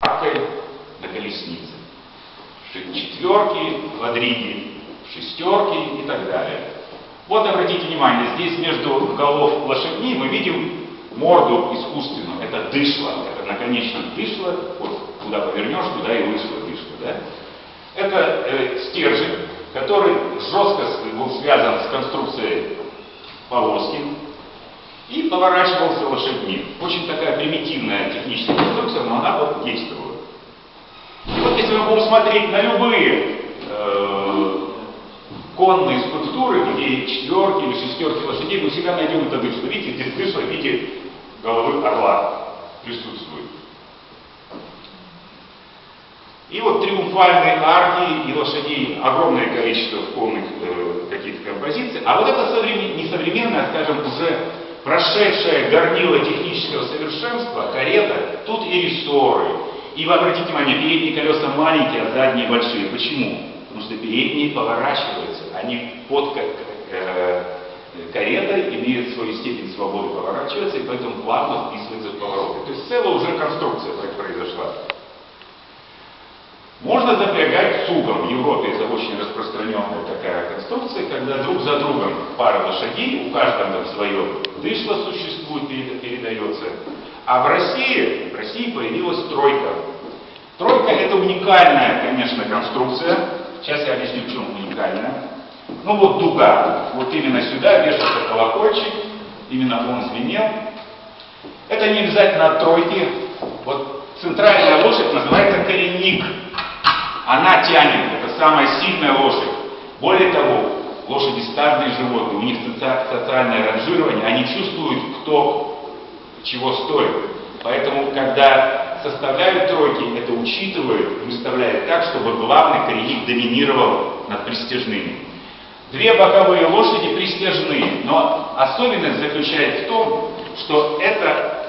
аркой на колеснице. Четверки, квадриги, шестерки и так далее. Вот обратите внимание, здесь между голов лошадей мы видим морду искусственную. Это дышло, это наконечник дышла. Вот куда повернешь, туда и вышло дышло. Да? Это стержень, который жестко был связан с конструкцией повозки и поворачивался лошадьми. Очень такая примитивная техническая конструкция, но она вот действовала. И вот если мы будем смотреть на любые конные скульптуры, где четверки или шестерки лошадей, мы всегда найдем это дышло. Видите, здесь дышло в виде головы орла присутствует. И вот триумфальные арки и лошадей огромное количество в конных каких-то композиций. А вот это не современное, скажем, уже прошедшее горнило технического совершенства, карета, тут и рессоры. И вы обратите внимание, передние колеса маленькие, а задние большие. Почему? Потому что передние поворачиваются, они под каретой имеют свою степень свободы поворачиваться, и поэтому плавно вписываются в повороты. То есть целая уже конструкция произошла. Можно запрягать цугом. В Европе это очень распространенная такая конструкция, когда друг за другом пара лошадей, у каждого там свое дышло существует, передается. А в России появилась тройка. Тройка — это уникальная, конечно, конструкция. Сейчас я объясню, в чем уникальная. Ну вот дуга, вот именно сюда вешался колокольчик, именно он звенел. Это не обязательно от тройки. Вот центральная лошадь называется коренник. Она тянет, это самая сильная лошадь. Более того, лошади стадные животные, у них социальное ранжирование, они чувствуют, кто чего стоит. Поэтому, когда составляют тройки, это учитывают, выставляют так, чтобы главный коренник доминировал над пристяжными. Две боковые лошади пристяжные, но особенность заключается в том, что это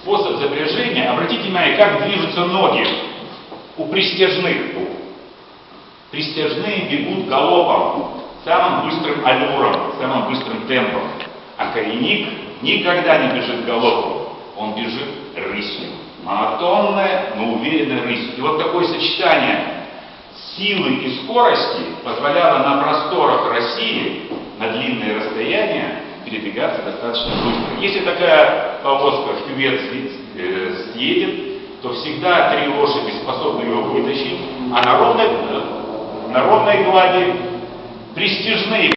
способ запряжения. Обратите внимание, как движутся ноги у пристяжных. Пристяжные бегут галопом, самым быстрым аллюром, самым быстрым темпом. А коренник никогда не бежит галопом, он бежит рысью. Монотонная, но уверенная рысью. И вот такое сочетание силы и скорости позволяло на просторах России на длинные расстояния передвигаться достаточно быстро. Если такая повозка в кювет съедет, то всегда три лошади способны его вытащить, а на ровной глади пристяжные